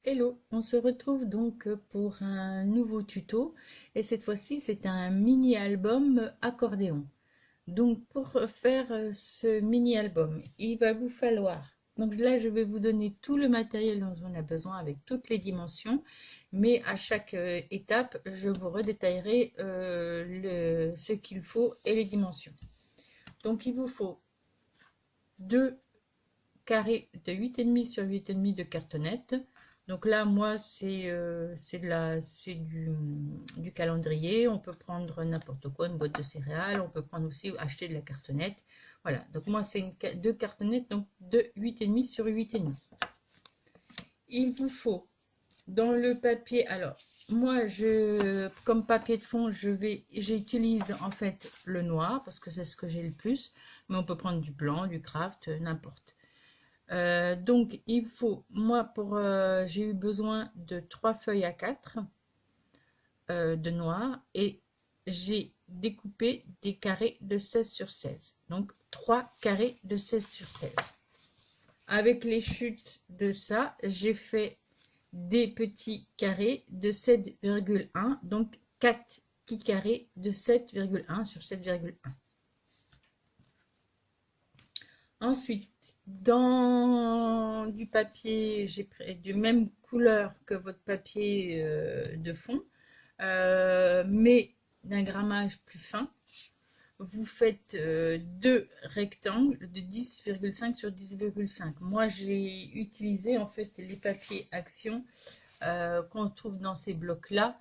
Hello, on se retrouve donc pour un nouveau tuto et cette fois-ci c'est un mini-album accordéon. Donc pour faire ce mini-album, il va vous falloir, donc là je vais vous donner tout le matériel dont on a besoin avec toutes les dimensions, mais à chaque étape je vous redétaillerai ce qu'il faut et les dimensions. Donc il vous faut deux carrés de 8,5 sur 8,5 de cartonnette. Donc là, moi, c'est du calendrier. On peut prendre n'importe quoi, une boîte de céréales. On peut prendre aussi, acheter de la cartonnette. Voilà, donc moi, c'est deux cartonnettes donc de 8,5 sur 8,5. Il vous faut dans le papier, alors, moi, comme papier de fond, j'utilise en fait le noir parce que c'est ce que j'ai le plus. Mais on peut prendre du blanc, du craft, n'importe. Donc il faut, moi j'ai eu besoin de 3 feuilles A4 de noir et j'ai découpé des carrés de 16 sur 16, donc 3 carrés de 16 sur 16. Avec les chutes de ça, j'ai fait des petits carrés de 7,1, donc 4 petits carrés de 7,1 sur 7,1. Ensuite, dans du papier, j'ai pris de même couleur que votre papier de fond, mais d'un grammage plus fin. Vous faites deux rectangles de 10,5 sur 10,5. Moi, j'ai utilisé en fait les papiers Action qu'on trouve dans ces blocs-là,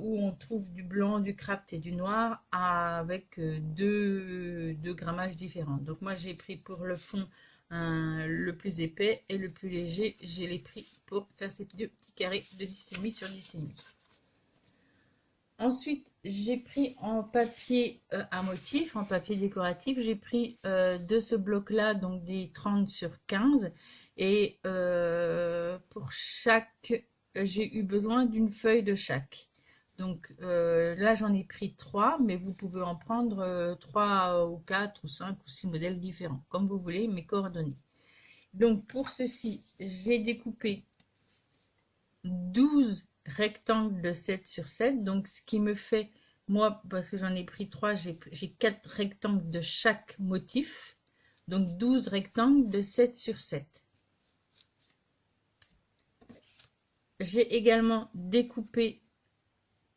où on trouve du blanc, du craft et du noir avec deux grammages différents. Donc moi j'ai pris pour le fond le plus épais et le plus léger, j'ai les pris pour faire ces deux petits carrés de 10,5 sur 10,5. Ensuite, j'ai pris en papier à motif, en papier décoratif, j'ai pris de ce bloc-là, donc des 30 sur 15. Et pour chaque, j'ai eu besoin d'une feuille de chaque. Donc là, j'en ai pris 3, mais vous pouvez en prendre 3 ou 4 ou 5 ou 6 modèles différents, comme vous voulez, mes coordonnées. Donc pour ceci, j'ai découpé 12 rectangles de 7 sur 7, donc ce qui me fait, moi, parce que j'en ai pris 3, j'ai 4 rectangles de chaque motif, donc 12 rectangles de 7 sur 7. J'ai également découpé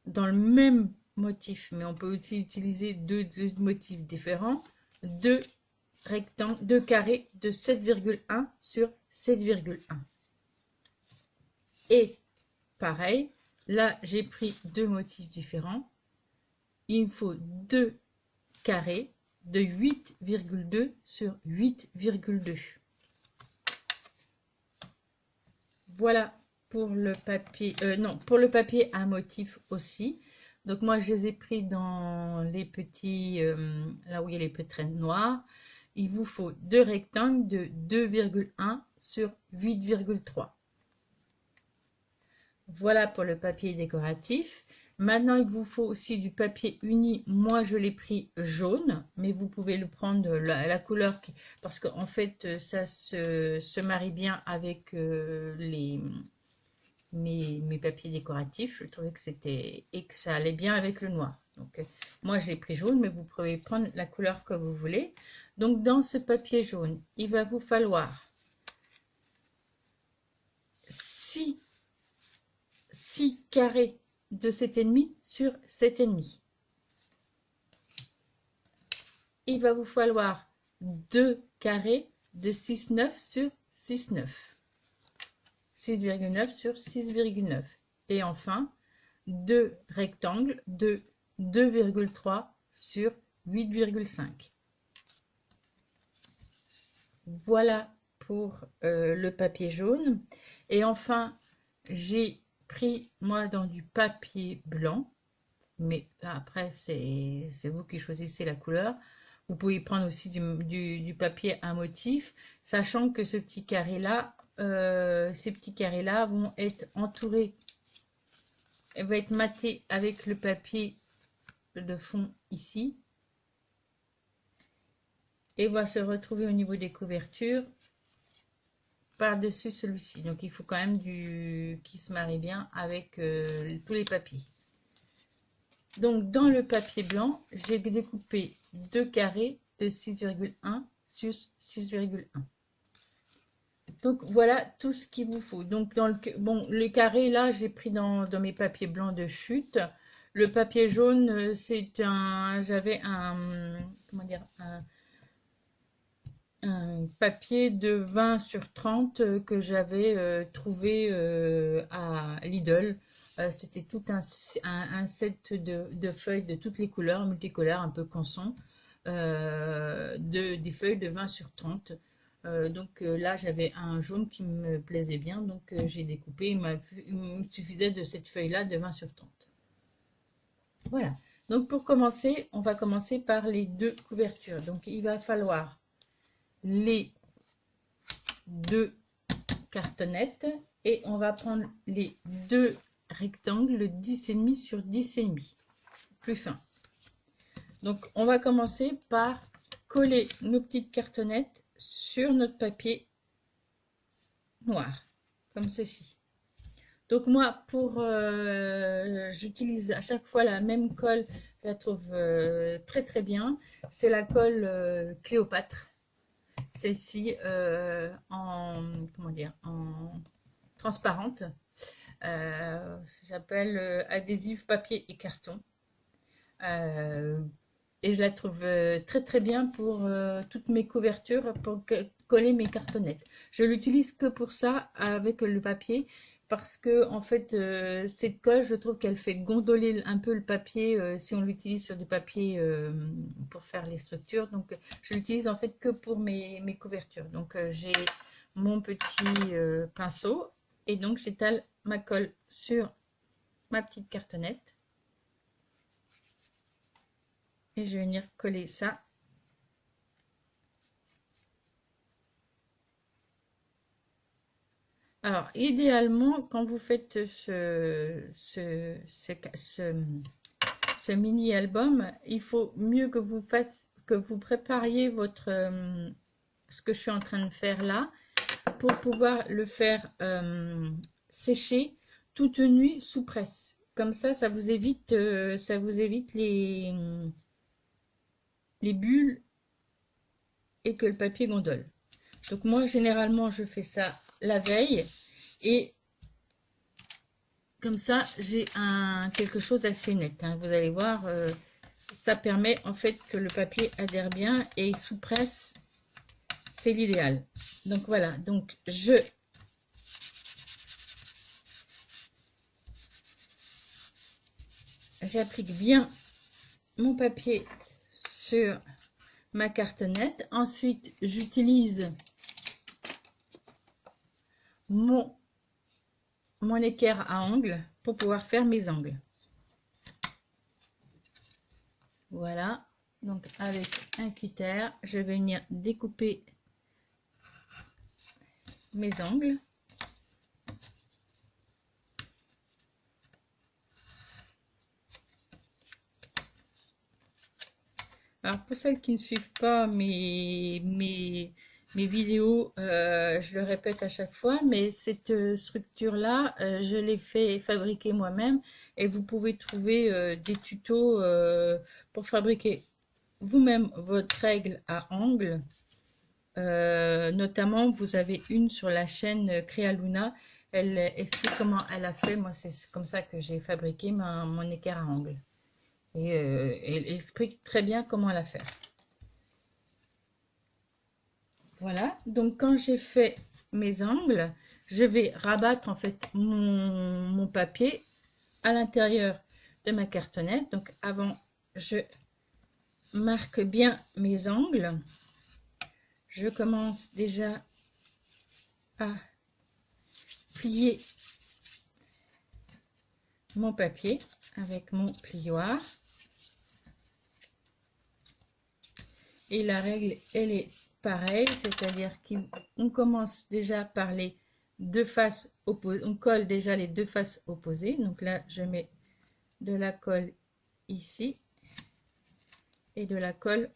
dans le même motif, mais on peut aussi utiliser deux motifs différents, deux rectangles, deux carrés de 7,1 sur 7,1. Et pareil, là j'ai pris deux motifs différents. Il me faut deux carrés de 8,2 sur 8,2. Voilà pour le papier, non, pour le papier à motif aussi. Donc moi je les ai pris dans les petits, là où il y a les pétrines noires. Il vous faut deux rectangles de 2,1 sur 8,3. Voilà pour le papier décoratif. Maintenant, il vous faut aussi du papier uni. Moi, je l'ai pris jaune, mais vous pouvez le prendre la couleur parce qu'en fait, ça se marie bien avec mes papiers décoratifs. Je trouvais que c'était et que ça allait bien avec le noir. Donc, moi, je l'ai pris jaune, mais vous pouvez prendre la couleur que vous voulez. Donc, dans ce papier jaune, il va vous falloir 6 carrés de 7,5 sur 7,5. Il va vous falloir 2 carrés de 6,9 sur 6,9. 6,9 sur 6,9. Et enfin, 2 rectangles de 2,3 sur 8,5. Voilà pour le papier jaune. Et enfin, j'ai pris moi dans du papier blanc, mais là après c'est vous qui choisissez la couleur. Vous pouvez prendre aussi du papier à motif, sachant que ce petit carré là, ces petits carrés là vont être entourés, vont être matés avec le papier de fond ici, et va se retrouver au niveau des couvertures par-dessus celui-ci. Donc il faut quand même qui se marie bien avec tous les papiers. Donc dans le papier blanc, j'ai découpé 2 carrés de 6,1 sur 6,1. Donc voilà tout ce qu'il vous faut. Donc dans les carrés là, j'ai pris dans mes papiers blancs de chute. Le papier jaune, j'avais comment dire, un papier de 20 sur 30 que j'avais trouvé à Lidl. C'était tout un set de feuilles de toutes les couleurs, multicolores, un peu canson, des feuilles de 20 sur 30. Donc là, j'avais un jaune qui me plaisait bien, donc j'ai découpé. Il me suffisait de cette feuille-là de 20 sur 30. Voilà. Donc pour commencer, on va commencer par les 2 couvertures. Donc il va falloir les 2 cartonnettes et on va prendre les 2 rectangles 10,5 sur 10,5, plus fin. Donc on va commencer par coller nos petites cartonnettes sur notre papier noir, comme ceci. Donc moi, j'utilise à chaque fois la même colle, je la trouve très très bien. C'est la colle Cléopâtre. Celle-ci comment dire, en transparente. Ça s'appelle adhésif papier et carton. Et je la trouve très très bien pour toutes mes couvertures, pour coller mes cartonnettes. Je l'utilise que pour ça avec le papier, parce que en fait cette colle, je trouve qu'elle fait gondoler un peu le papier si on l'utilise sur du papier pour faire les structures. Donc je l'utilise en fait que pour mes couvertures. Donc j'ai mon petit pinceau et donc j'étale ma colle sur ma petite cartonnette et je vais venir coller ça. Alors, idéalement, quand vous faites ce mini-album, il faut mieux que vous prépariez ce que je suis en train de faire là, pour pouvoir le faire sécher toute nuit sous presse. Comme ça, ça vous évite les bulles et que le papier gondole. Donc moi, généralement, je fais ça la veille et comme ça, j'ai quelque chose d'assez net. Hein. Vous allez voir, ça permet en fait que le papier adhère bien et sous presse, c'est l'idéal. Donc voilà, donc j'applique bien mon papier sur ma cartonnette. Ensuite, j'utilise mon équerre à ongles pour pouvoir faire mes angles. Voilà, donc avec un cutter, je vais venir découper mes angles. Alors pour celles qui ne suivent pas mes vidéos, je le répète à chaque fois, mais cette structure-là, je l'ai fait fabriquer moi-même et vous pouvez trouver des tutos pour fabriquer vous-même votre règle à angles. Notamment, vous avez une sur la chaîne Créaluna. Elle explique comment elle a fait. Moi, c'est comme ça que j'ai fabriqué mon équerre à angles. Et elle explique très bien comment la faire. Voilà, donc quand j'ai fait mes angles, je vais rabattre en fait mon papier à l'intérieur de ma cartonnette. Donc avant, je marque bien mes angles. Je commence déjà à plier mon papier avec mon plioir. Et la règle, elle est pareille, c'est-à-dire qu'on commence déjà par les 2 faces opposées, on colle déjà les 2 faces opposées. Donc là, je mets de la colle ici et de la colle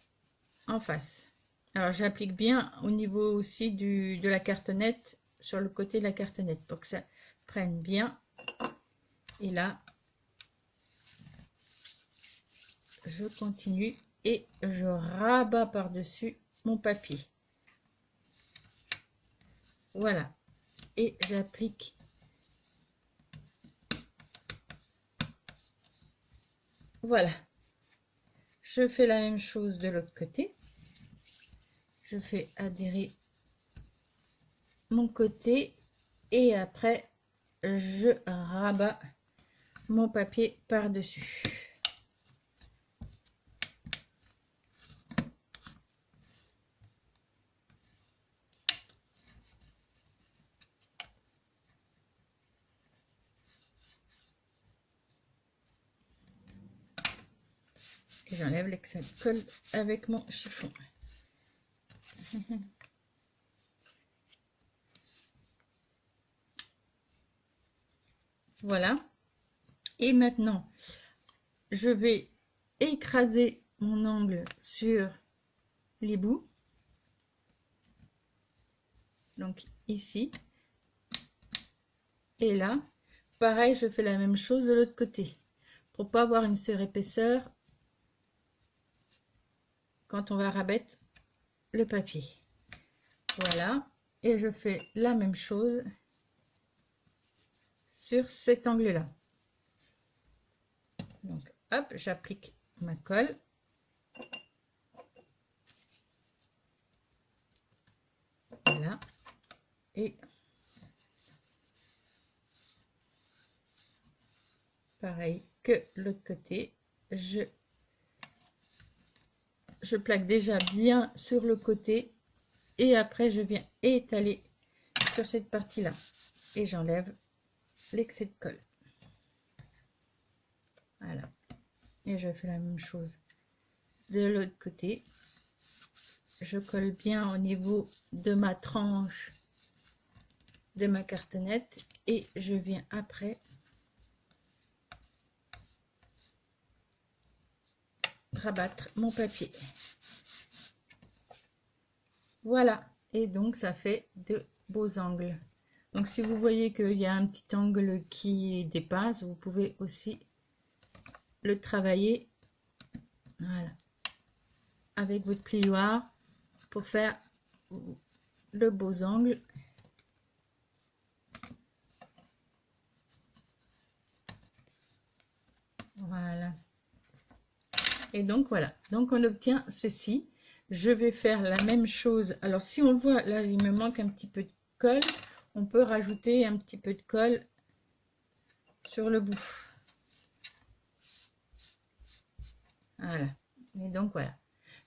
en face. Alors j'applique bien au niveau aussi de la cartonnette sur le côté de la cartonnette pour que ça prenne bien. Et là, je continue et je rabats par-dessus mon papier. Voilà. Et j'applique voilà. Je fais la même chose de l'autre côté. Je fais adhérer mon côté et après je rabats mon papier par-dessus. Et j'enlève l'excès de colle avec mon chiffon. Voilà. Et maintenant, je vais écraser mon angle sur les bouts. Donc ici. Et là, pareil, je fais la même chose de l'autre côté. Pour pas avoir une surépaisseur quand on va rabattre le papier. Voilà. Et je fais la même chose sur cet angle-là. Donc, hop, j'applique ma colle. Voilà. Et pareil que l'autre côté, je plaque déjà bien sur le côté et après je viens étaler sur cette partie là et j'enlève l'excès de colle. Voilà, et je fais la même chose de l'autre côté. Je colle bien au niveau de ma tranche de ma cartonnette et je viens après rabattre mon papier. Voilà, et donc ça fait de beaux angles. Donc si vous voyez qu'il y a un petit angle qui dépasse, vous pouvez aussi le travailler, voilà, avec votre plioir pour faire de beaux angles. Voilà. Et donc voilà, donc on obtient ceci. Je vais faire la même chose. Alors si on voit là, il me manque un petit peu de colle, on peut rajouter un petit peu de colle sur le bout. Voilà. Et donc voilà.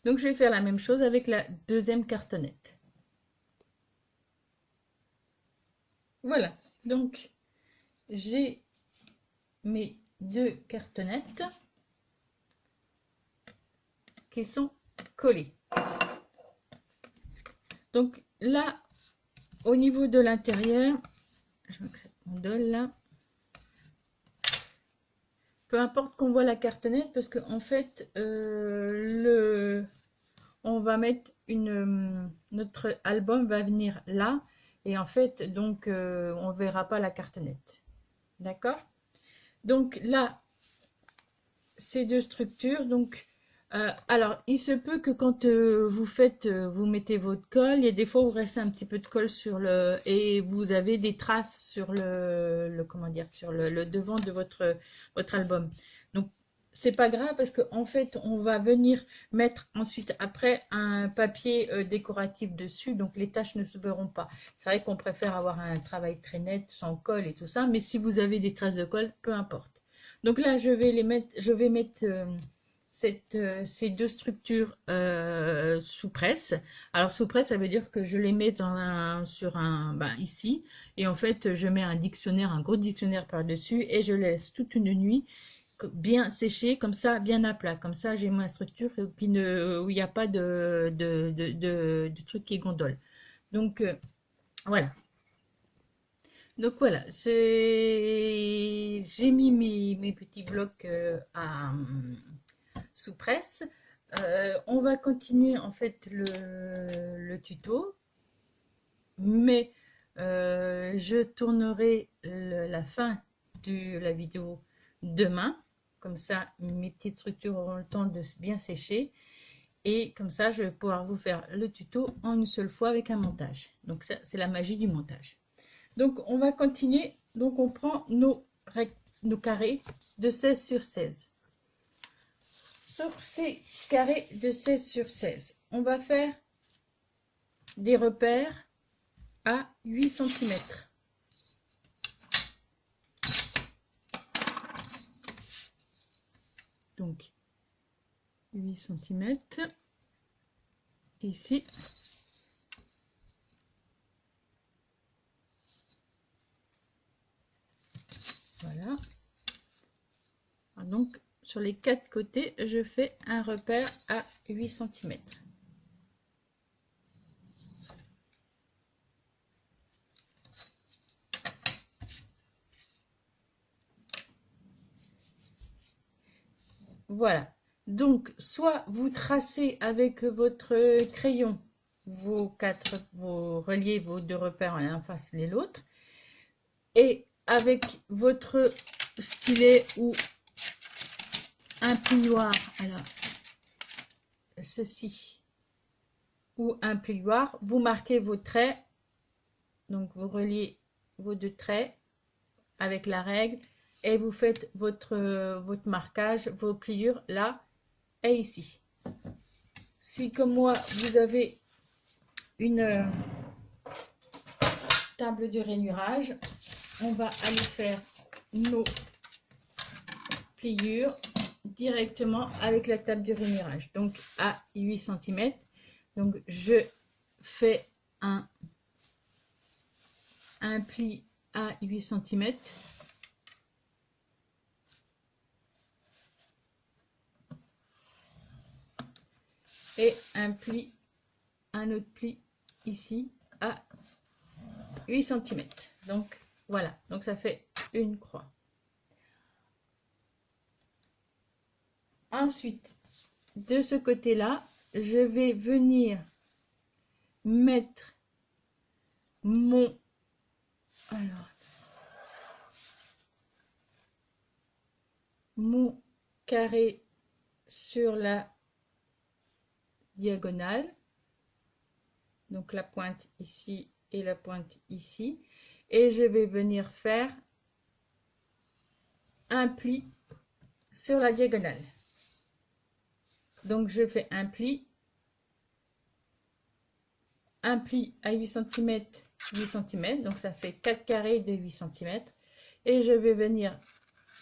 Donc je vais faire la même chose avec la deuxième cartonnette. Voilà. Donc j'ai mes deux cartonnettes qui sont collées. Donc là, au niveau de l'intérieur, je vois que ça ondole là. Peu importe qu'on voit la cartonnette parce qu'en fait, on va mettre notre album va venir là et en fait, donc, on verra pas la cartonnette. D'accord? Donc là, ces deux structures, donc, alors, il se peut que quand vous mettez votre colle, il y a des fois où vous restez un petit peu de colle sur et vous avez des traces sur comment dire, sur le devant de votre album. Donc, c'est pas grave parce qu'en fait, on va venir mettre ensuite après un papier décoratif dessus, donc les taches ne se verront pas. C'est vrai qu'on préfère avoir un travail très net, sans colle et tout ça, mais si vous avez des traces de colle, peu importe. Donc là, je vais mettre ces deux structures sous presse. Alors sous presse, ça veut dire que je les mets ici, et en fait je mets un gros dictionnaire par-dessus et je laisse toute une nuit bien sécher, comme ça, bien à plat. Comme ça, j'ai ma structure où il n'y a pas de truc qui gondole. Donc voilà. Donc voilà, j'ai mis mes petits blocs sous presse. On va continuer en fait le tuto, mais Je tournerai la fin de la vidéo demain. Comme ça, mes petites structures auront le temps de bien sécher. Et comme ça, je vais pouvoir vous faire le tuto en une seule fois avec un montage. Donc ça, c'est la magie du montage. Donc on va continuer. Donc on prend nos carrés de 16 sur 16. Sur ces carrés de 16 sur 16, on va faire des repères à 8 cm. Donc 8 cm ici. Voilà. Donc sur les 4 côtés, je fais un repère à 8 cm. Voilà. Donc, soit vous tracez avec votre crayon vos reliez vos 2 repères l'un face de l'autre, et avec votre stylet ou un plioir, alors ceci, ou un plioir, vous marquez vos traits. Donc vous reliez vos 2 traits avec la règle et vous faites votre marquage, vos pliures là et ici. Si comme moi vous avez une table de rainurage, on va aller faire nos pliures directement avec la table de rainurage, donc à 8 cm. Donc je fais un pli à 8 cm. Et un autre pli ici à 8 cm. Donc voilà, donc ça fait une croix. Ensuite, de ce côté-là, je vais venir mettre mon carré sur la diagonale, donc la pointe ici et la pointe ici, et je vais venir faire un pli sur la diagonale. Donc je fais un pli à 8 cm, 8 cm, donc ça fait 4 carrés de 8 cm, et je vais venir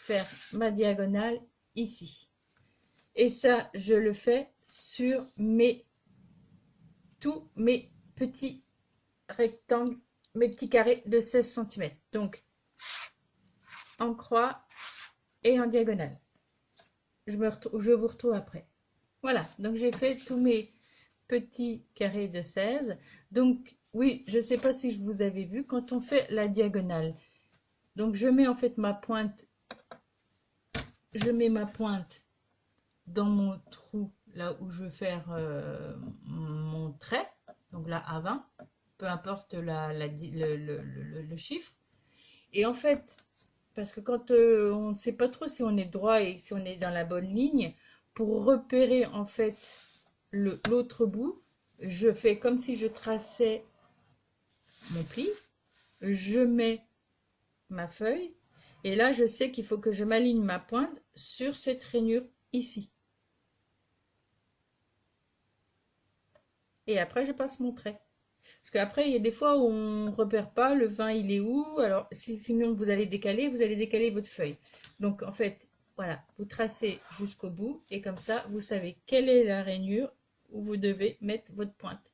faire ma diagonale ici. Et ça, je le fais sur tous mes petits rectangles, mes petits carrés de 16 cm. Donc, en croix et en diagonale. Je vous retrouve après. Voilà, donc j'ai fait tous mes petits carrés de 16. Donc, oui, je ne sais pas si je vous avais vu, quand on fait la diagonale, donc je mets en fait ma pointe, dans mon trou, là où je veux faire mon trait, donc là à 20, peu importe le chiffre. Et en fait, parce que quand on ne sait pas trop si on est droit et si on est dans la bonne ligne, pour repérer en fait l'autre bout, je fais comme si je traçais mon pli, je mets ma feuille, et là je sais qu'il faut que je m'aligne ma pointe sur cette rainure ici. Et après je passe mon trait. Parce qu'après, il y a des fois où on ne repère pas le 20, il est où. Alors, sinon, vous allez décaler votre feuille. Donc, en fait, voilà, vous tracez jusqu'au bout. Et comme ça, vous savez quelle est la rainure où vous devez mettre votre pointe.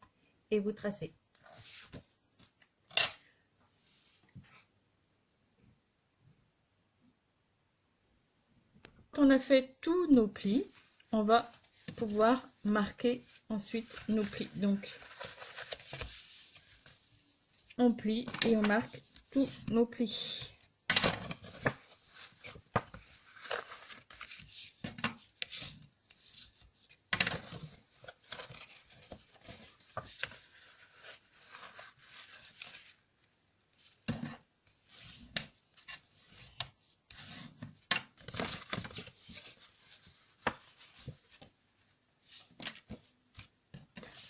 Et vous tracez. Quand on a fait tous nos plis, on va pouvoir marquer ensuite nos plis. Donc, on plie et on marque tous nos plis.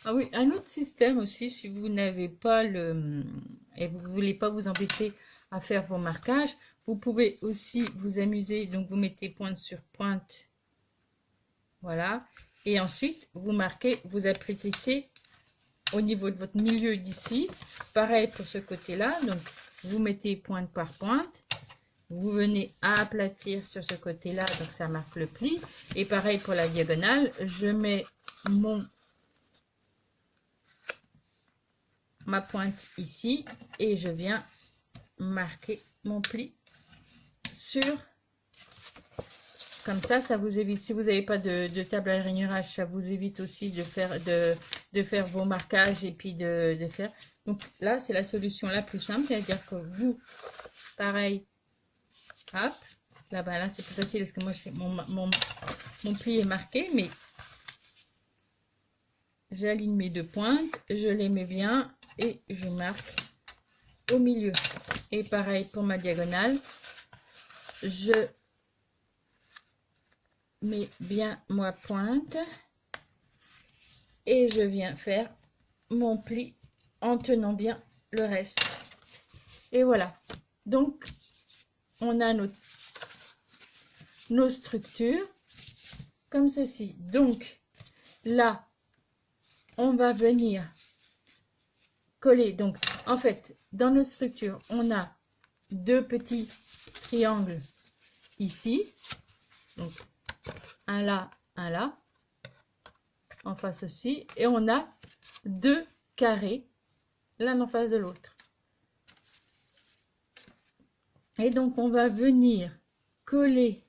Ah oui, un autre système aussi, si vous n'avez pas le... et vous ne voulez pas vous embêter à faire vos marquages, vous pouvez aussi vous amuser. Donc, vous mettez pointe sur pointe. Voilà. Et ensuite, vous marquez, vous aplatissez au niveau de votre milieu d'ici. Pareil pour ce côté-là. Donc, vous mettez pointe par pointe. Vous venez à aplatir sur ce côté-là. Donc, ça marque le pli. Et pareil pour la diagonale. Je mets ma pointe ici. Et je viens marquer mon pli sur... Comme ça vous évite, si vous n'avez pas de table à rainurage, ça vous évite aussi de faire vos marquages et puis de faire. Donc là, c'est la solution la plus simple, c'est-à-dire que vous, pareil, hop, là, c'est plus facile parce que moi, mon pli est marqué, mais j'aligne mes deux pointes, je les mets bien et je marque au milieu. Et pareil pour ma diagonale, je mets bien ma pointe et je viens faire mon pli en tenant bien le reste. Et voilà, donc on a nos structures comme ceci. Donc là on va venir coller. Donc en fait dans notre structure on a deux petits triangles ici, donc un là, en face aussi, et on a deux carrés l'un en face de l'autre. Et donc on va venir coller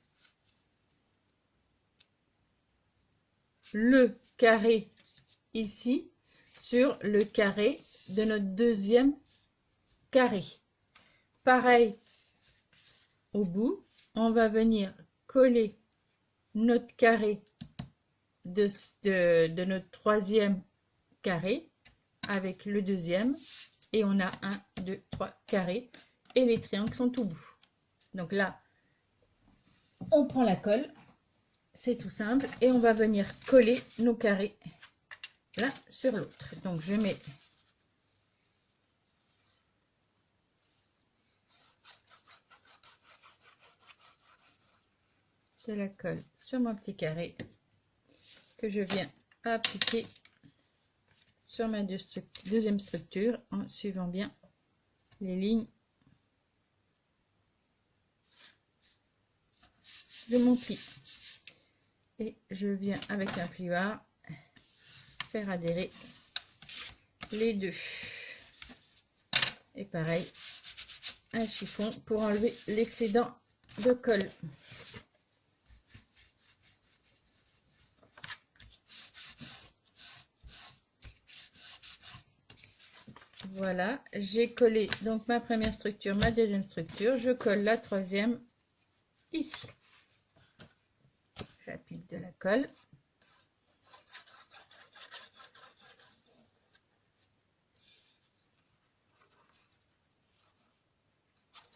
le carré ici sur le carré de notre deuxième carré. Pareil au bout, on va venir coller notre carré de notre troisième carré avec le deuxième, et on a 1, 2, 3 carrés et les triangles sont au bout. Donc là, on prend la colle, c'est tout simple, et on va venir coller nos carrés l'un sur l'autre. Donc je mets de la colle sur mon petit carré que je viens appliquer sur ma deuxième structure en suivant bien les lignes de mon pli. Et je viens avec un plioir faire adhérer les deux. Et pareil, un chiffon pour enlever l'excédent de colle. Voilà, j'ai collé donc ma première structure, ma deuxième structure. Je colle la troisième ici. J'applique de la colle.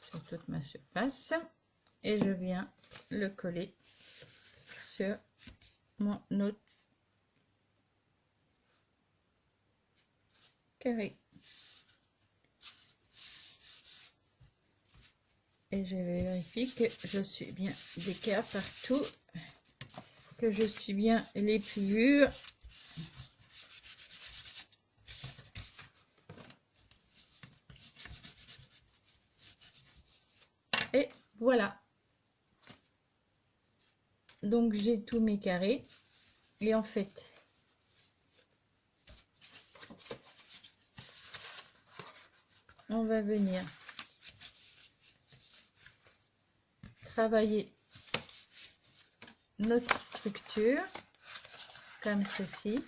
Sur toute ma surface. Et je viens le coller sur mon autre carré. Et je vérifie que je suis bien d'écart partout, que je suis bien les pliures. Et voilà. Donc j'ai tous mes carrés. Et en fait, on va venir travailler notre structure comme ceci.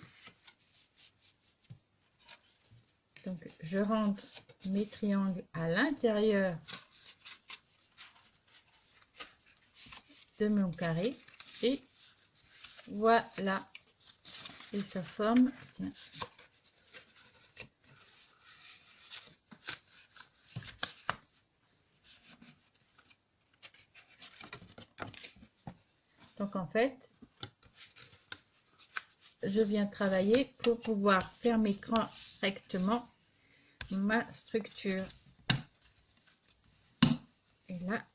Donc je rentre mes triangles à l'intérieur de mon carré et voilà, et ça forme, tiens, donc en fait je viens travailler pour pouvoir fermer correctement ma structure. Et là,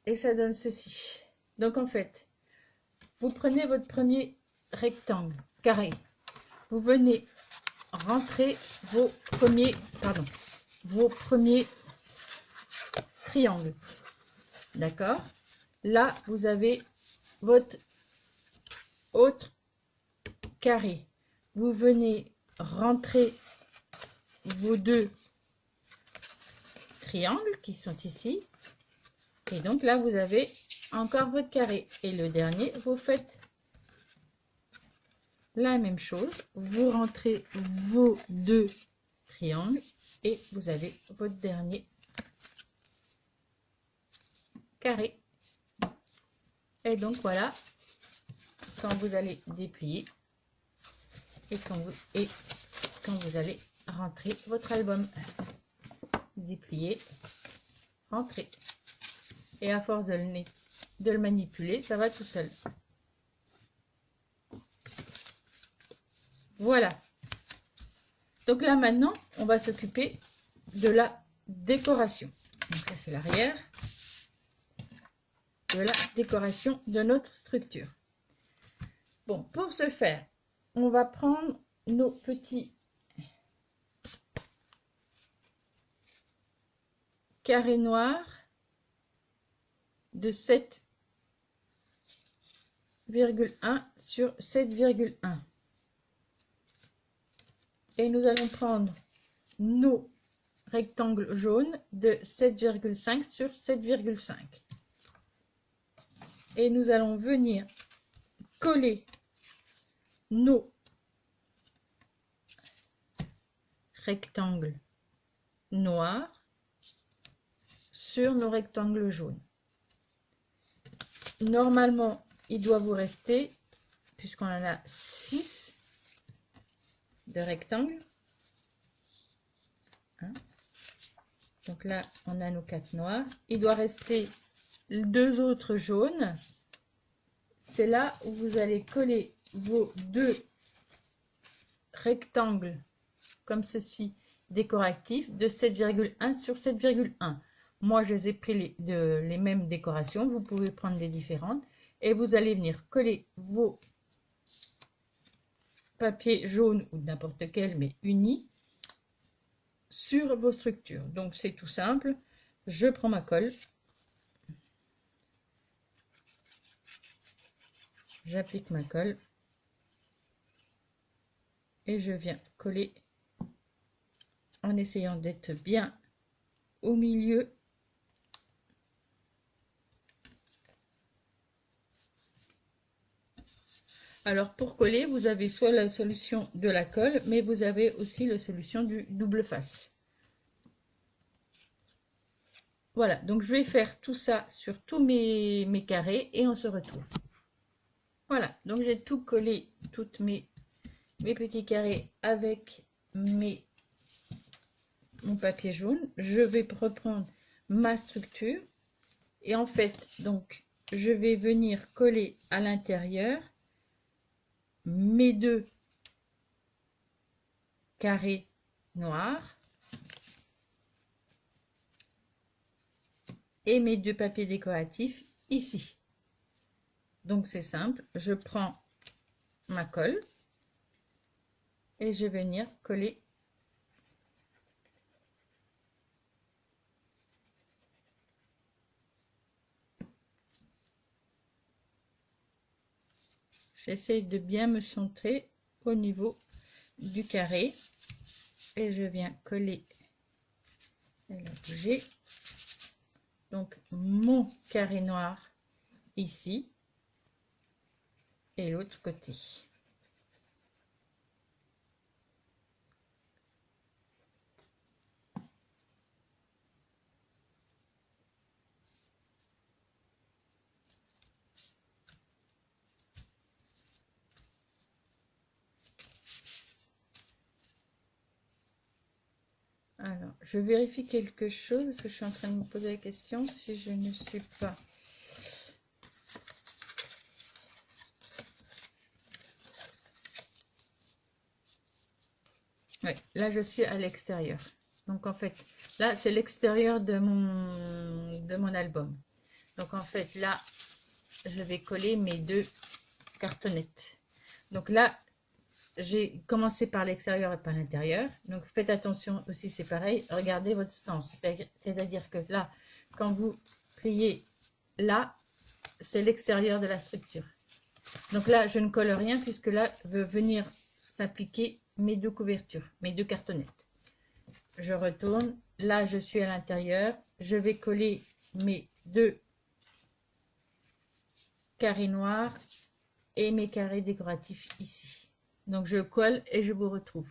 et ça donne ceci. Donc en fait, vous prenez votre premier rectangle carré, vous venez rentrer vos premiers triangles, d'accord. Là vous avez votre autre carré, vous venez rentrer vos deux triangles qui sont ici, et donc là vous avez encore votre carré, et le dernier vous faites la même chose, vous rentrez vos deux triangles et vous avez votre dernier carré. Et donc voilà, quand vous allez déplier et quand vous allez rentrer votre album, déplier, rentrer, et à force de le manipuler, ça va tout seul. Voilà. Donc là maintenant, on va s'occuper de la décoration. Donc ça c'est l'arrière de la décoration de notre structure. Bon, pour ce faire, on va prendre nos petits carrés noirs de 7,1 sur 7,1. Et nous allons prendre nos rectangles jaunes de 7,5 sur 7,5. Et nous allons venir coller nos rectangles noirs sur nos rectangles jaunes. Normalement, il doit vous rester, puisqu'on en a 6 de rectangles. Donc là, on a nos 4 noirs. Il doit rester 2 autres jaunes. C'est là où vous allez coller vos deux rectangles, comme ceci, décoratifs, de 7,1 sur 7,1. Moi, je les ai pris les mêmes décorations. Vous pouvez prendre des différentes. Et vous allez venir coller vos papiers jaunes ou n'importe quel, mais unis, sur vos structures. Donc, c'est tout simple. Je prends ma colle. J'applique ma colle. Et je viens coller en essayant d'être bien au milieu. Alors pour coller, vous avez soit la solution de la colle, mais vous avez aussi la solution du double face. Voilà, donc je vais faire tout ça sur tous mes carrés et on se retrouve. Voilà, donc j'ai tout collé, toutes mes petits carrés avec mon papier jaune. Je vais reprendre ma structure et en fait, donc, je vais venir coller à l'intérieur mes deux carrés noirs et mes deux papiers décoratifs ici. Donc c'est simple, je prends ma colle et je vais venir coller j'essaie de bien me centrer au niveau du carré et je viens coller, elle a bougé, donc mon carré noir ici et l'autre côté. Alors, je vérifie quelque chose parce que je suis en train de me poser la question si je ne suis pas. Oui, là je suis à l'extérieur. Donc en fait, là c'est l'extérieur de mon album. Donc en fait, là, je vais coller mes deux cartonnettes. Donc là, j'ai commencé par l'extérieur et par l'intérieur. Donc faites attention aussi, c'est pareil. Regardez votre stance. C'est-à-dire que là, quand vous pliez là, c'est l'extérieur de la structure. Donc là, je ne colle rien puisque là, veut venir s'appliquer mes deux couvertures, mes deux cartonnettes. Je retourne. Là, je suis à l'intérieur. Je vais coller mes deux carrés noirs et mes carrés décoratifs ici. Donc, je colle et je vous retrouve.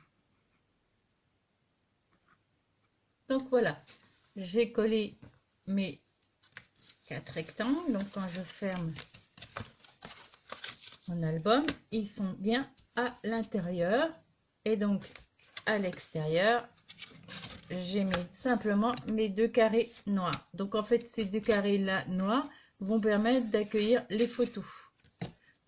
Donc, voilà. J'ai collé mes 4 rectangles. Donc, quand je ferme mon album, ils sont bien à l'intérieur. Et donc, à l'extérieur, j'ai simplement mes deux carrés noirs. Donc, en fait, ces deux carrés-là noirs vont permettre d'accueillir les photos.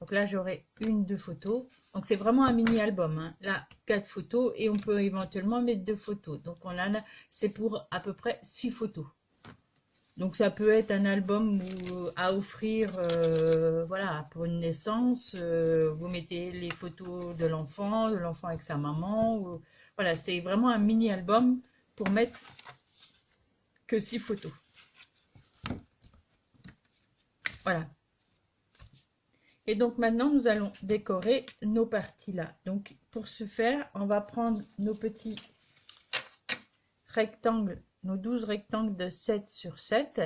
Donc là, j'aurai deux photos. Donc, c'est vraiment un mini-album. Hein. Là, 4 photos et on peut éventuellement mettre 2 photos. Donc, c'est pour à peu près 6 photos. Donc, ça peut être un album à offrir, voilà, pour une naissance. Vous mettez les photos de l'enfant avec sa maman. Voilà, c'est vraiment un mini-album pour mettre que 6 photos. Voilà. Et donc maintenant, nous allons décorer nos parties là. Donc pour ce faire, on va prendre nos petits rectangles, nos 12 rectangles de 7 sur 7.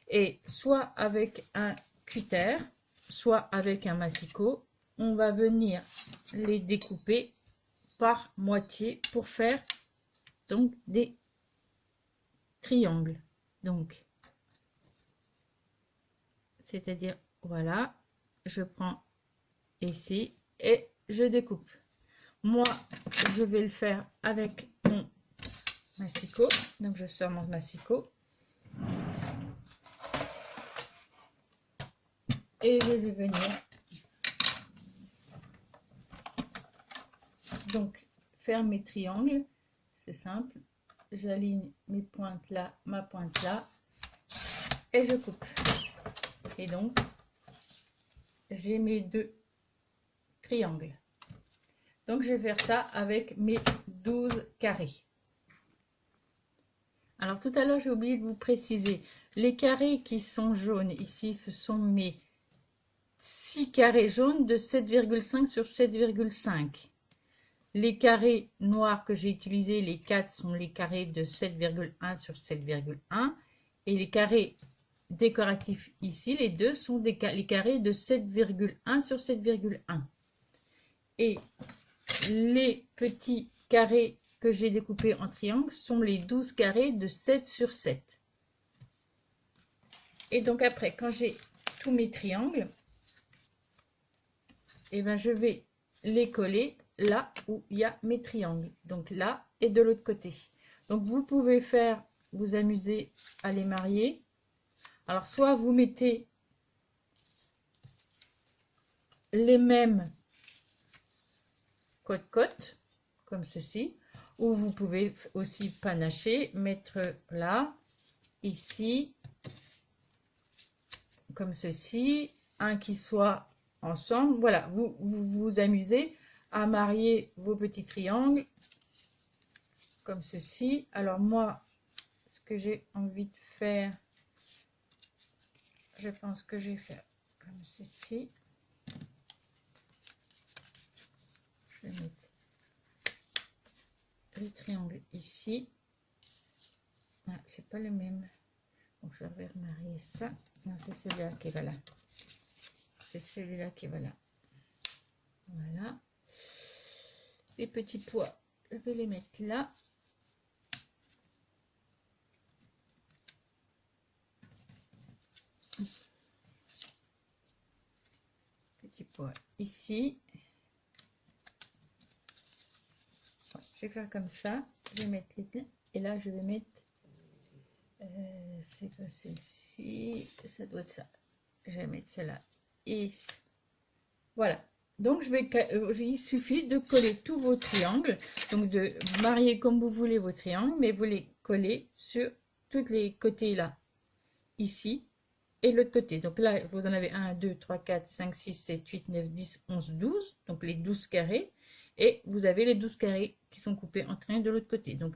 Et soit avec un cutter, soit avec un massicot, on va venir les découper par moitié pour faire donc des triangles. Donc, c'est-à-dire, voilà, je prends ici et je découpe. Moi, je vais le faire avec mon massicot. Donc, je sors mon massicot. Et je vais venir donc faire mes triangles. C'est simple. J'aligne mes pointes là, ma pointe là. Et je coupe. Et donc, j'ai mes deux triangles. Donc, je vais faire ça avec mes 12 carrés. Alors, tout à l'heure, j'ai oublié de vous préciser. Les carrés qui sont jaunes, ici, ce sont mes 6 carrés jaunes de 7,5 sur 7,5. Les carrés noirs que j'ai utilisés, les 4 sont les carrés de 7,1 sur 7,1. Et les carrés décoratifs ici, les deux sont les carrés de 7,1 sur 7,1. Et les petits carrés que j'ai découpés en triangle sont les 12 carrés de 7 sur 7. Et donc après, quand j'ai tous mes triangles, et ben je vais les coller là où il y a mes triangles. Donc là et de l'autre côté. Donc vous pouvez vous amuser à les marier. Alors soit vous mettez les mêmes côte-côte, comme ceci. Ou vous pouvez aussi panacher, mettre là, ici, comme ceci. Un qui soit ensemble. Voilà, vous vous amusez à marier vos petits triangles comme ceci. Alors moi, ce que j'ai envie de faire, je pense que je vais faire comme ceci. Je vais mettre le triangle ici. Ah, c'est pas le même. Donc je vais remarier ça. Non, c'est celui-là qui va là. C'est celui-là qui va là. Voilà. Les petits pois, je vais les mettre là. Petits pois ici. je vais faire comme ça. Je vais mettre les... Et là, je vais mettre... c'est pas celle-ci. Ça doit être ça. Je vais mettre celle-là. Et ici. Voilà. Donc, il suffit de coller tous vos triangles. Donc, de marier comme vous voulez vos triangles. Mais vous les collez sur tous les côtés là. Ici. Et l'autre côté. Donc là, vous en avez 1, 2, 3, 4, 5, 6, 7, 8, 9, 10, 11, 12. Donc les 12 carrés. Et vous avez les 12 carrés qui sont coupés en triangle de l'autre côté. Donc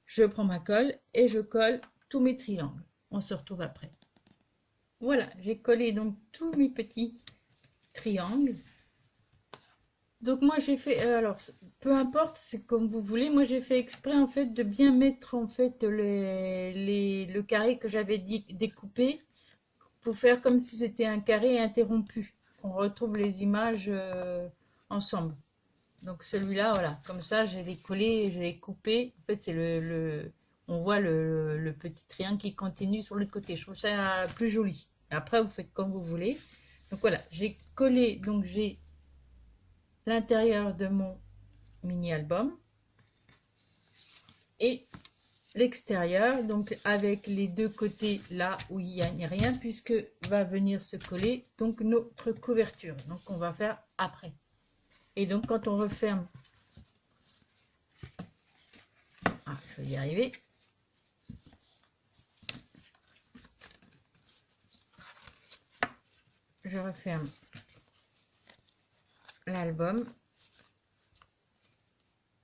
je prends ma colle et je colle tous mes triangles. On se retrouve après. Voilà, j'ai collé donc tous mes petits triangles. Donc moi j'ai fait, alors peu importe, c'est comme vous voulez. Moi j'ai fait exprès en fait de bien mettre en fait le carré que j'avais découpé. Pour faire comme si c'était un carré interrompu. On retrouve les images ensemble. Donc celui-là, voilà, comme ça, je l'ai collé, je l'ai coupé. En fait, c'est on voit le petit triangle qui continue sur l'autre côté. Je trouve ça plus joli. Après, vous faites comme vous voulez. Donc voilà, j'ai collé, donc j'ai l'intérieur de mon mini-album. Et l'extérieur, donc avec les deux côtés là où il n'y a rien, puisque va venir se coller donc notre couverture. Donc on va faire après. Et donc quand on referme, je vais y arriver. Je referme l'album.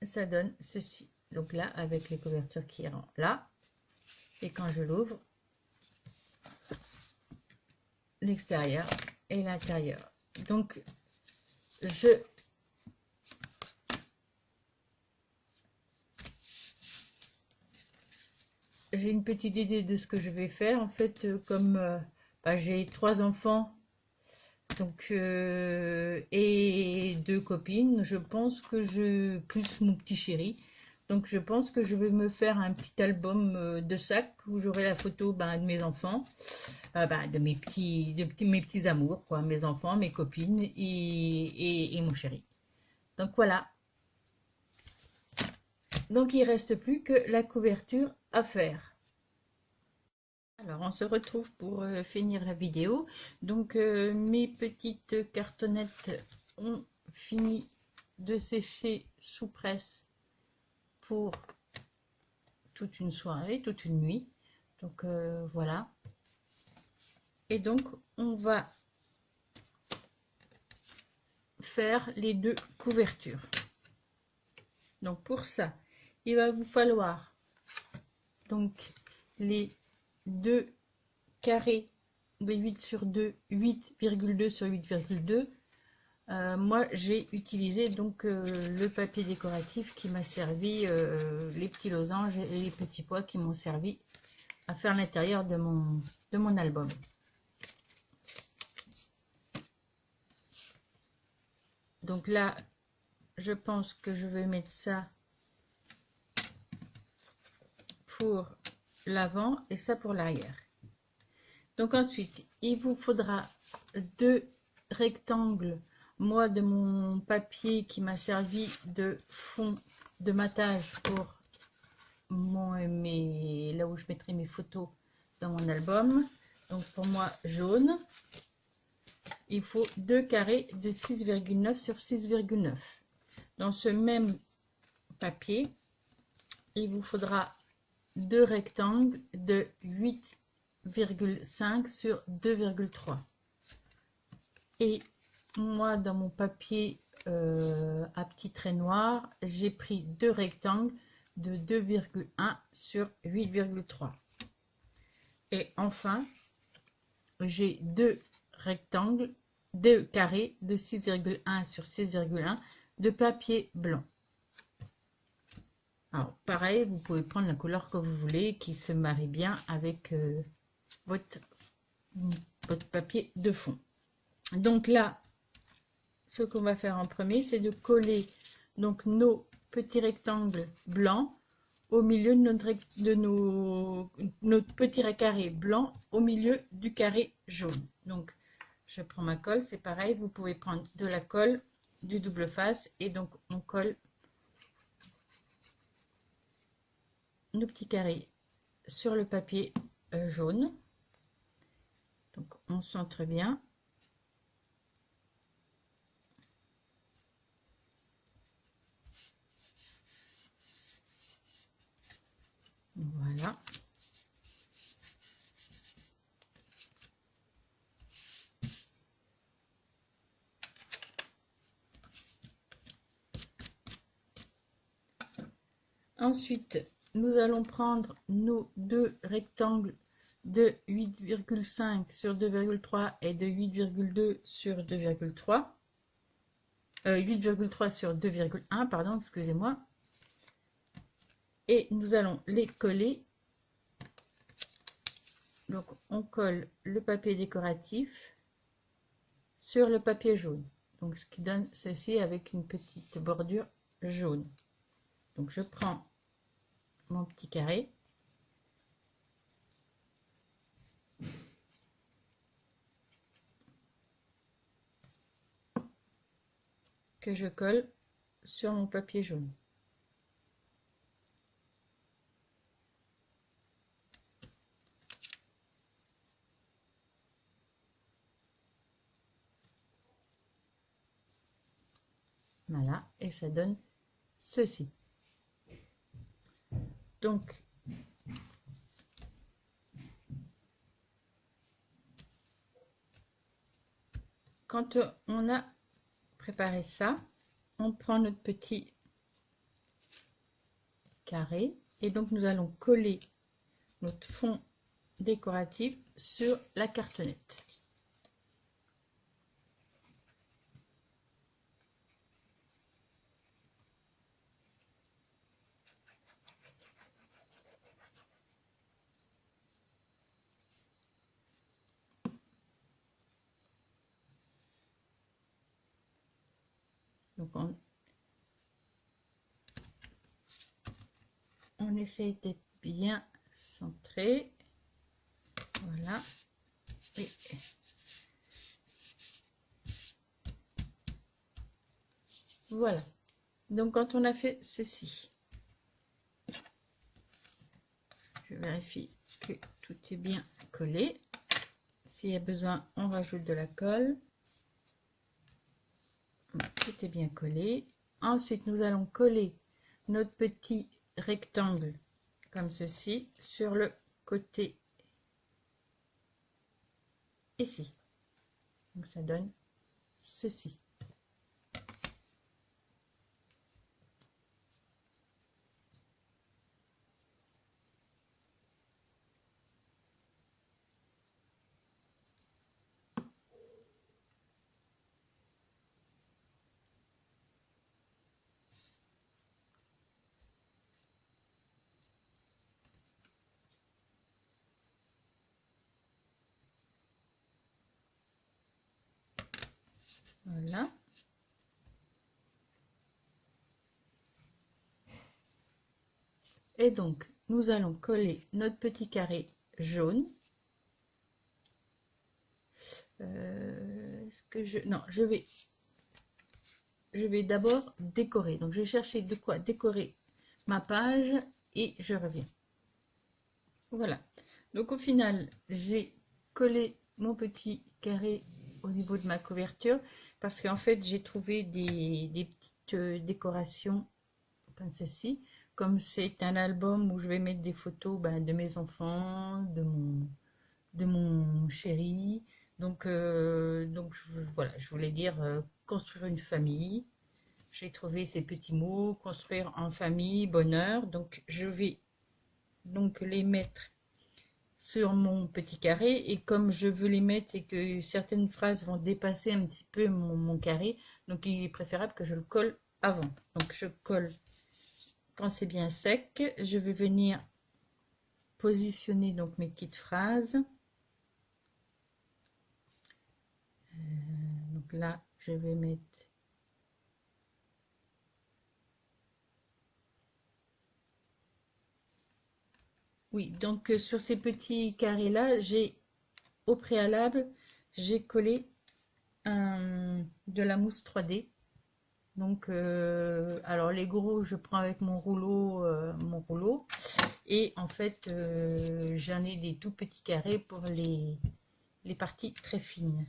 Ça donne ceci. Donc là, avec les couvertures qui rentrent là. Et quand je l'ouvre, l'extérieur et l'intérieur. Donc, j'ai une petite idée de ce que je vais faire. En fait, comme j'ai 3 enfants donc, et 2 copines, je pense que plus mon petit chéri. Donc je pense que je vais me faire un petit album de sac où j'aurai la photo de mes enfants, de mes petits amours, quoi, mes enfants, mes copines et mon chéri. Donc voilà. Donc il ne reste plus que la couverture à faire. Alors on se retrouve pour finir la vidéo. Donc mes petites cartonnettes ont fini de sécher sous presse pour toute une soirée, toute une nuit. Donc voilà. Et donc on va faire les 2 couvertures. Donc pour ça, il va vous falloir donc les 2 carrés de 8 sur 2, 8,2 sur 8,2. Moi j'ai utilisé donc le papier décoratif qui m'a servi, les petits losanges et les petits pois qui m'ont servi à faire l'intérieur de mon album. Donc là, je pense que je vais mettre ça pour l'avant et ça pour l'arrière. Donc ensuite, il vous faudra 2 rectangles, moi de mon papier qui m'a servi de fond de matage pour là où je mettrai mes photos dans mon album. Donc pour moi jaune, il faut 2 carrés de 6,9 sur 6,9. Dans ce même papier, il vous faudra 2 rectangles de 8,5 sur 2,3. Et moi, dans mon papier à petits traits noirs, j'ai pris 2 rectangles de 2,1 sur 8,3. Et enfin, j'ai 2 rectangles, 2 carrés de 6,1 sur 6,1 de papier blanc. Alors, pareil, vous pouvez prendre la couleur que vous voulez, qui se marie bien avec votre papier de fond. Donc là, ce qu'on va faire en premier, c'est de coller donc nos petits rectangles blancs au milieu de notre petit carré blanc au milieu du carré jaune. Donc, je prends ma colle, c'est pareil, vous pouvez prendre de la colle du double face et donc on colle nos petits carrés sur le papier jaune. Donc on centre bien. Voilà. Ensuite, nous allons prendre nos deux rectangles de 8,5 sur 2,3 et de 8,2 sur 2,3. 8,3 sur 2,1, pardon, excusez-moi. Et nous allons les coller. Donc, on colle le papier décoratif sur le papier jaune. Donc, ce qui donne ceci avec une petite bordure jaune. Donc, je prends mon petit carré. Que je colle sur mon papier jaune. Voilà, et ça donne ceci. Donc, quand on a préparé ça, on prend notre petit carré et donc nous allons coller notre fond décoratif sur la cartonnette. Donc on essaye d'être bien centré. Voilà. Et voilà. Donc quand on a fait ceci, je vérifie que tout est bien collé. S'il y a besoin, on rajoute de la colle. Tout est bien collé. Ensuite, nous allons coller notre petit rectangle comme ceci sur le côté ici. Donc ça donne ceci. Voilà. Et donc, nous allons coller notre petit carré jaune. Est-ce que je... Non, je vais d'abord décorer. Donc, je vais chercher de quoi décorer ma page et je reviens. Voilà. Donc, au final, j'ai collé mon petit carré au niveau de ma couverture parce qu'en fait, j'ai trouvé des petites décorations comme ceci. Comme c'est un album où je vais mettre des photos de mes enfants, de mon chéri. Donc voilà, je voulais dire construire une famille. J'ai trouvé ces petits mots, construire en famille, bonheur. Donc je vais donc les mettre sur mon petit carré. Et comme je veux les mettre et que certaines phrases vont dépasser un petit peu mon carré, donc il est préférable que je le colle avant. Donc je colle. Quand c'est bien sec, je vais venir positionner donc mes petites phrases. Donc là, je vais mettre oui, donc sur ces petits carrés là, j'ai au préalable, j'ai collé de la mousse 3D. Donc, alors les gros, je prends avec mon rouleau, et en fait, j'en ai des tout petits carrés pour les parties très fines.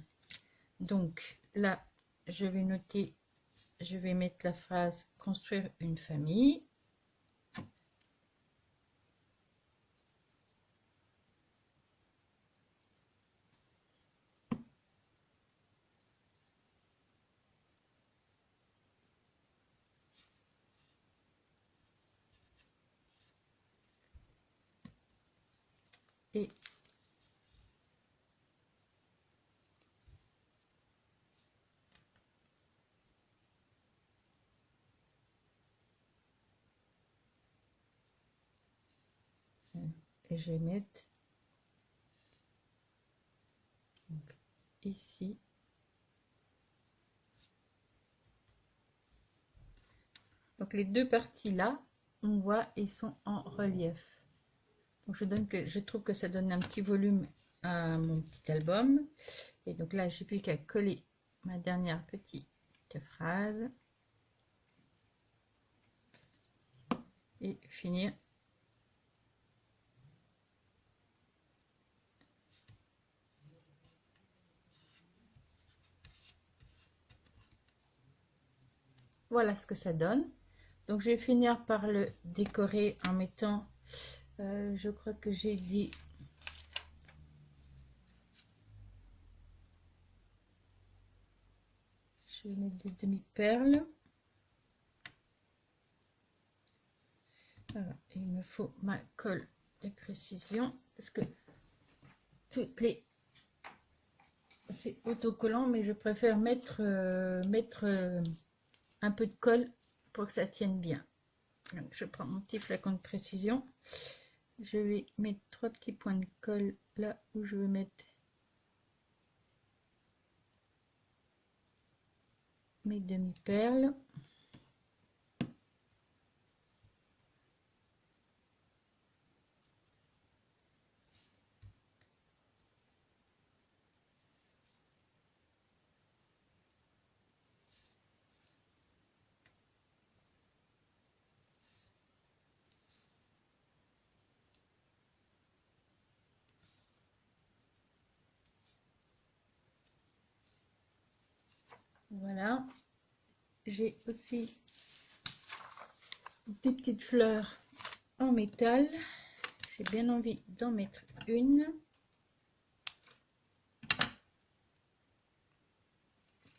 Donc là, je vais noter, je vais mettre la phrase construire une famille. Et je vais mettre donc, ici. Donc les deux parties là, on voit, ils sont en relief. Donc je trouve que ça donne un petit volume à mon petit album. Et donc là, j'ai plus qu'à coller ma dernière petite phrase et finir. Voilà ce que ça donne. Donc je vais finir par le décorer en mettant, je crois que j'ai dit, je vais mettre des demi-perles. Voilà, il me faut ma colle de précision parce que toutes les, c'est autocollant, mais je préfère mettre un peu de colle pour que ça tienne bien. Donc je prends mon petit flacon de précision, je vais mettre 3 petits points de colle là où je veux mettre mes demi-perles. Voilà, j'ai aussi des petites fleurs en métal. J'ai bien envie d'en mettre une.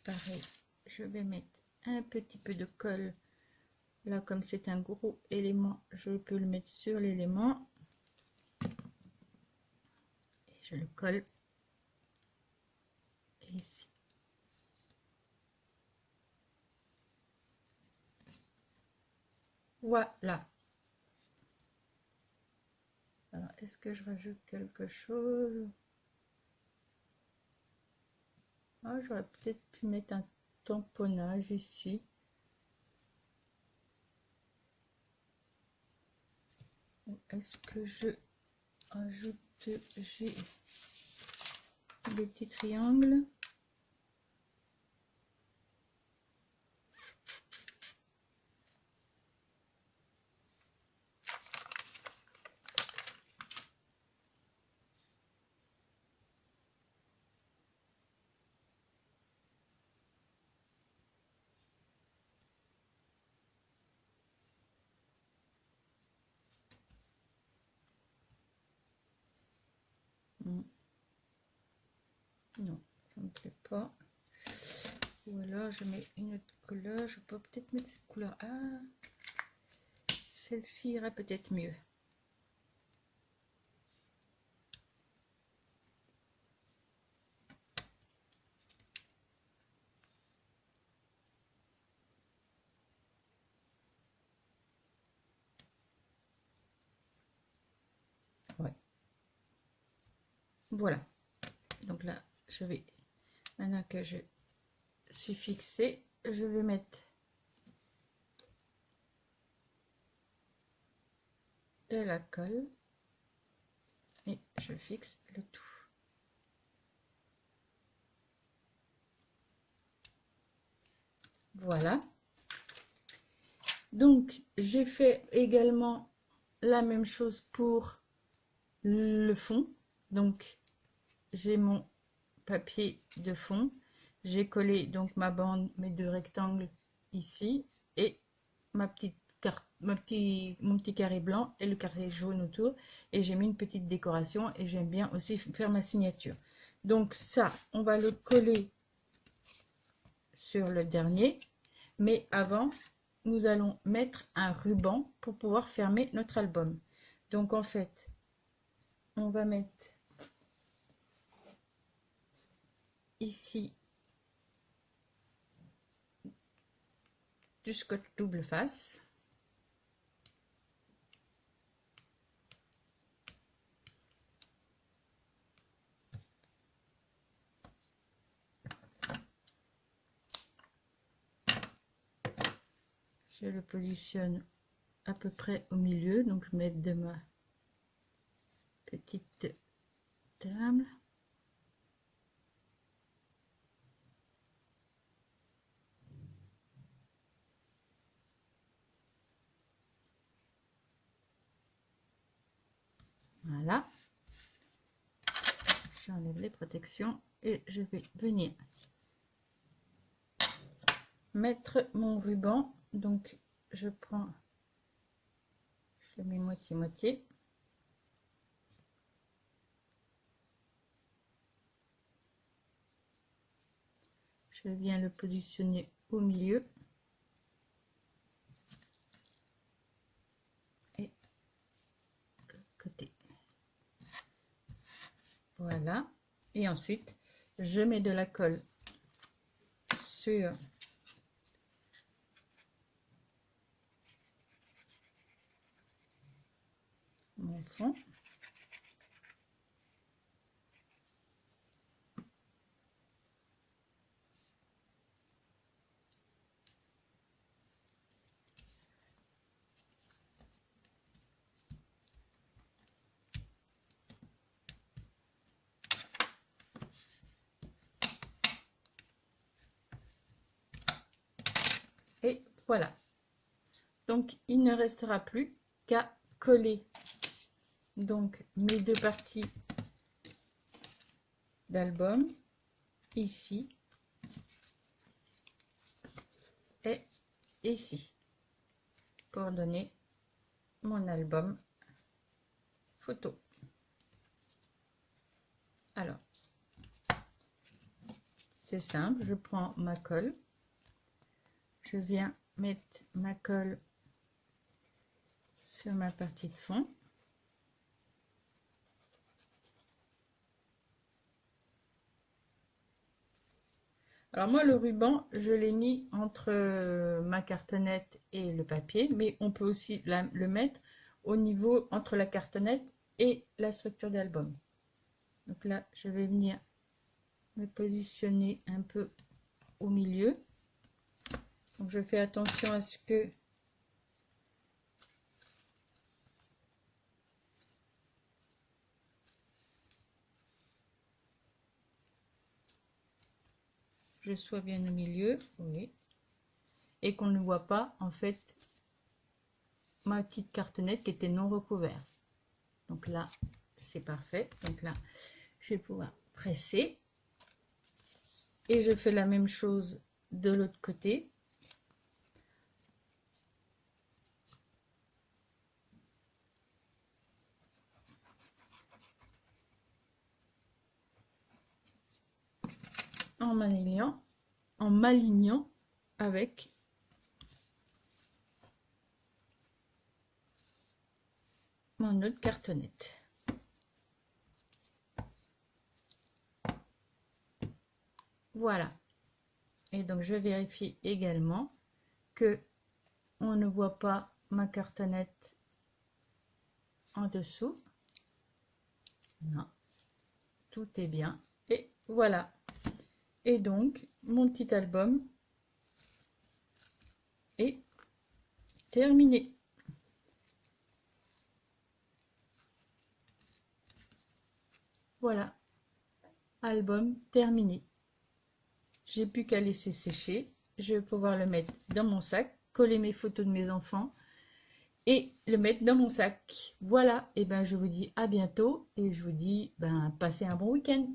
Pareil, je vais mettre un petit peu de colle. Là, comme c'est un gros élément, je peux le mettre sur l'élément. Et je le colle ici. Voilà. Alors, est-ce que je rajoute quelque chose? Ah, j'aurais peut-être pu mettre un tamponnage ici. Est-ce que je ajoute, j'ai des petits triangles. Non, ça me plaît pas. Ou alors je mets une autre couleur. Je peux peut-être mettre cette couleur. Ah, celle-ci irait peut-être mieux. Ouais. Voilà. Donc là, je vais, maintenant que je suis fixée, je vais mettre de la colle et je fixe le tout. Voilà. Donc, j'ai fait également la même chose pour le fond. Donc, j'ai mon papier de fond. J'ai collé donc ma bande, mes deux rectangles ici et ma petite carte, mon petit carré blanc et le carré jaune autour. Et j'ai mis une petite décoration et j'aime bien aussi faire ma signature. Donc ça, on va le coller sur le dernier. Mais avant, nous allons mettre un ruban pour pouvoir fermer notre album. Donc en fait, on va mettre ici du scotch double face. Je le positionne à peu près au milieu, donc je mets de ma petite table. Voilà. J'enlève les protections et je vais venir mettre mon ruban. Donc je prends, je mets moitié-moitié. Je viens le positionner au milieu. Et de l'autre côté. Voilà. Et ensuite, je mets de la colle sur mon fond. Et voilà. Donc, il ne restera plus qu'à coller donc mes deux parties d'album ici et ici pour donner mon album photo. Alors, c'est simple, je prends ma colle, je viens mettre ma colle sur ma partie de fond. Alors moi, le ruban, je l'ai mis entre ma cartonnette et le papier, mais on peut aussi le mettre au niveau entre la cartonnette et la structure d'album. Donc là, je vais venir me positionner un peu au milieu. Donc je fais attention à ce que je sois bien au milieu, oui, et qu'on ne voit pas en fait ma petite cartonnette qui était non recouverte. Donc là, c'est parfait. Donc là, je vais pouvoir presser. Et je fais la même chose de l'autre côté. En m'alignant avec mon autre cartonnette. Voilà. Et donc je vérifie également que on ne voit pas ma cartonnette en dessous. Non, tout est bien. Et voilà. Et donc mon petit album est terminé. Voilà, album terminé. J'ai plus qu'à laisser sécher. Je vais pouvoir le mettre dans mon sac coller mes photos de mes enfants et le mettre dans mon sac. Voilà, et ben je vous dis à bientôt et je vous dis ben passez un bon week-end.